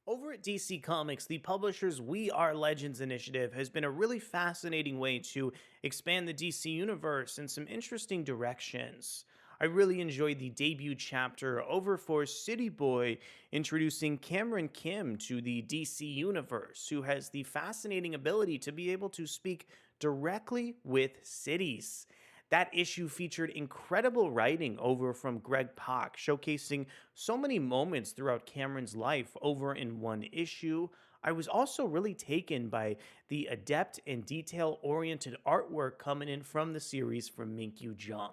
Over at DC Comics, the publisher's We Are Legends initiative has been a really fascinating way to expand the DC universe in some interesting directions. I really enjoyed the debut chapter over for City Boy, introducing Cameron Kim to the DC universe, who has the fascinating ability to be able to speak directly with cities. That issue featured incredible writing over from Greg Pak, showcasing so many moments throughout Cameron's life over in one issue. I was also really taken by the adept and detail oriented artwork coming in from the series from Minkyu Jung.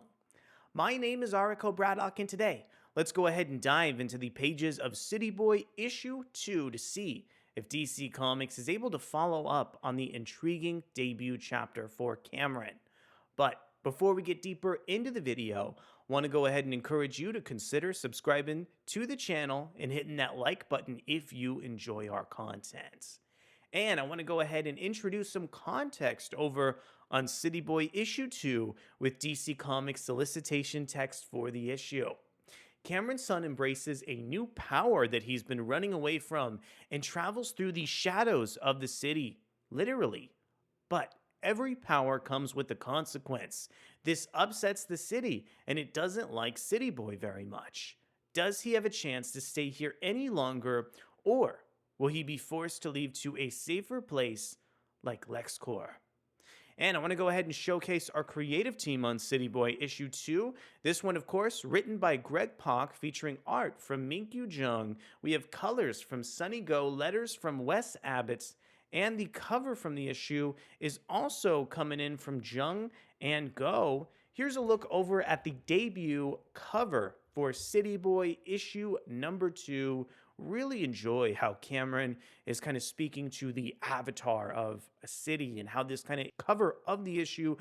My name is Ariko Braddock, and today, let's go ahead and dive into the pages of City Boy issue 2 to see if DC Comics is able to follow up on the intriguing debut chapter for Cameron. But before we get deeper into the video, I want to go ahead and encourage you to consider subscribing to the channel and hitting that like button if you enjoy our content. And I want to go ahead and introduce some context over on City Boy issue 2 with DC Comics solicitation text for the issue. Cameron's son embraces a new power that he's been running away from and travels through the shadows of the city, literally. But every power comes with a consequence. This upsets the city, and it doesn't like City Boy very much. Does he have a chance to stay here any longer, or will he be forced to leave to a safer place like Lexcorp? And I want to go ahead and showcase our creative team on City Boy issue 2. This one, of course, written by Greg Pak, featuring art from Minkyu Jung. We have colors from Sunny Gho, letters from Wes Abbott, and the cover from the issue is also coming in from Jung and Go. Here's a look over at the debut cover for City Boy issue number 2. Really enjoy how Cameron is kind of speaking to the avatar of a city and how this kind of cover of the issue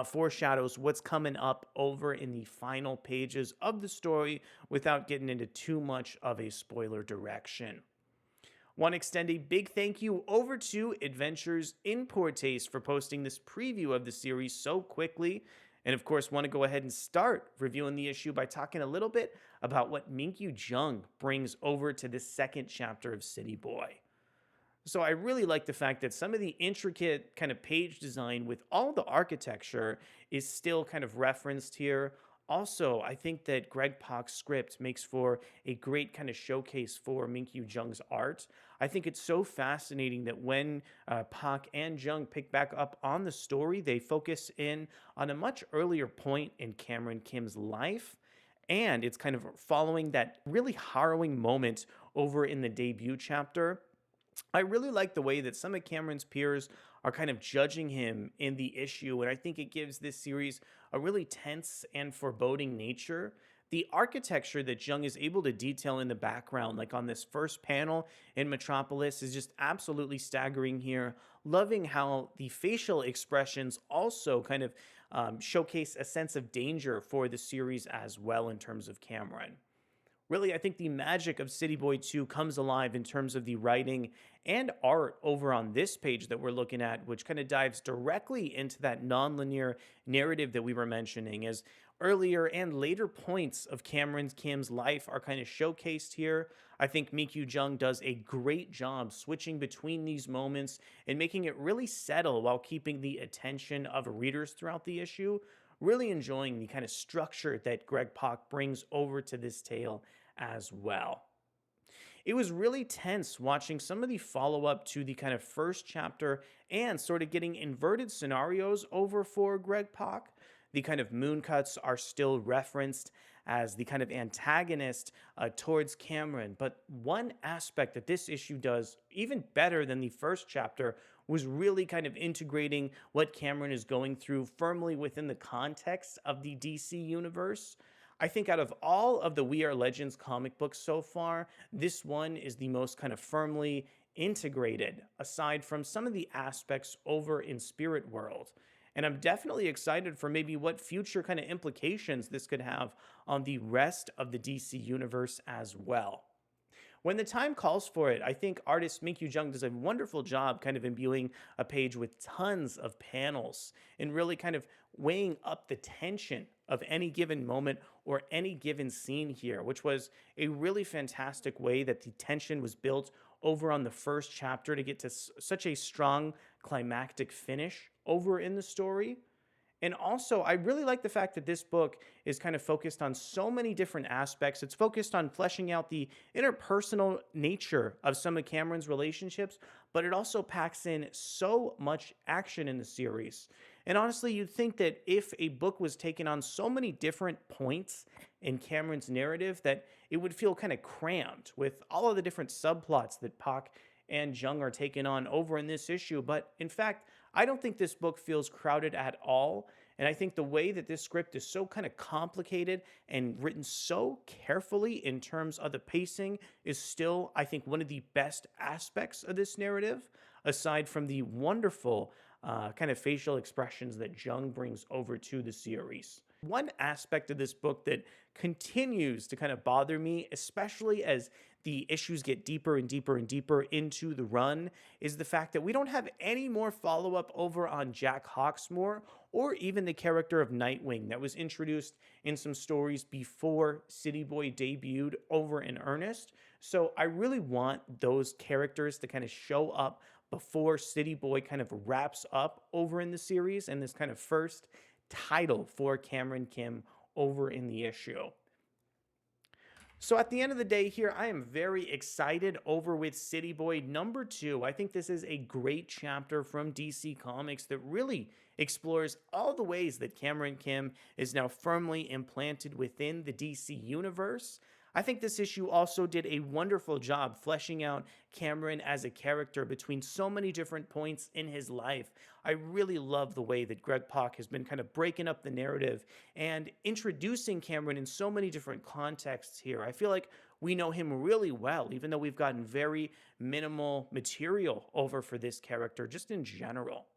foreshadows what's coming up over in the final pages of the story without getting into too much of a spoiler direction. Want to extend a big thank you over to Adventures in Poor Taste for posting this preview of the series so quickly. And of course, want to go ahead and start reviewing the issue by talking a little bit about what Minkyu Jung brings over to this second chapter of City Boy. So I really like the fact that some of the intricate kind of page design with all the architecture is still kind of referenced here. Also, I think that Greg Pak's script makes for a great kind of showcase for Minkyu Jung's art. I think it's so fascinating that when Pak and Jung pick back up on the story, they focus in on a much earlier point in Cameron Kim's life. And it's kind of following that really harrowing moment over in the debut chapter. I really like the way that some of Cameron's peers are kind of judging him in the issue, and I think it gives this series a really tense and foreboding nature. The architecture that Jung is able to detail in the background, like on this first panel in Metropolis, is just absolutely staggering here. Loving how the facial expressions also kind of showcase a sense of danger for the series as well in terms of Cameron. Really, I think the magic of City Boy 2 comes alive in terms of the writing and art over on this page that we're looking at, which kind of dives directly into that nonlinear narrative that we were mentioning, as earlier and later points of Kim's life are kind of showcased here. I think Minkyu Jung does a great job switching between these moments and making it really settle while keeping the attention of readers throughout the issue. Really enjoying the kind of structure that Greg Pak brings over to this tale as well. It was really tense watching some of the follow-up to the kind of first chapter and sort of getting inverted scenarios over for Greg Pak. The kind of moon cuts are still referenced as the kind of antagonist towards Cameron. But one aspect that this issue does even better than the first chapter was really kind of integrating what Cameron is going through firmly within the context of the DC universe. I think out of all of the We Are Legends comic books so far, this one is the most kind of firmly integrated, aside from some of the aspects over in Spirit World. And I'm definitely excited for maybe what future kind of implications this could have on the rest of the DC universe as well. When the time calls for it, I think artist Minkyu Jung does a wonderful job kind of imbuing a page with tons of panels and really kind of weighing up the tension of any given moment or any given scene here, which was a really fantastic way that the tension was built over on the first chapter to get to such a strong climactic finish over in the story. And also, I really like the fact that this book is kind of focused on so many different aspects. It's focused on fleshing out the interpersonal nature of some of Cameron's relationships, but it also packs in so much action in the series. And honestly, you'd think that if a book was taken on so many different points in Cameron's narrative, that it would feel kind of crammed with all of the different subplots that Pak and Jung are taking on over in this issue. But in fact, I don't think this book feels crowded at all. And I think the way that this script is so kind of complicated and written so carefully in terms of the pacing is still, I think, one of the best aspects of this narrative, aside from the wonderful kind of facial expressions that Jung brings over to the series. One aspect of this book that continues to kind of bother me, especially as the issues get deeper and deeper and deeper into the run, is the fact that we don't have any more follow up over on Jack Hawksmoor or even the character of Nightwing that was introduced in some stories before City Boy debuted over in earnest. So I really want those characters to kind of show up before City Boy kind of wraps up over in the series and this kind of first title for Cameron Kim over in the issue. So at the end of the day here, I am very excited over with City Boy #2. I think this is a great chapter from DC Comics that really explores all the ways that Cameron Kim is now firmly implanted within the DC universe. I think this issue also did a wonderful job fleshing out Cameron as a character between so many different points in his life. I really love the way that Greg Pak has been kind of breaking up the narrative and introducing Cameron in so many different contexts here. I feel like we know him really well, even though we've gotten very minimal material over for this character, just in general.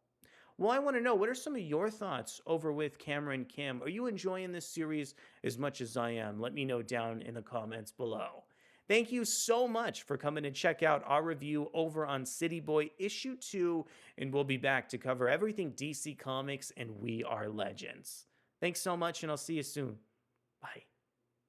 Well, I want to know, what are some of your thoughts over with Cameron Kim? Are you enjoying this series as much as I am? Let me know down in the comments below. Thank you so much for coming to check out our review over on City Boy issue 2, and we'll be back to cover everything DC Comics and We Are Legends. Thanks so much, and I'll see you soon. Bye.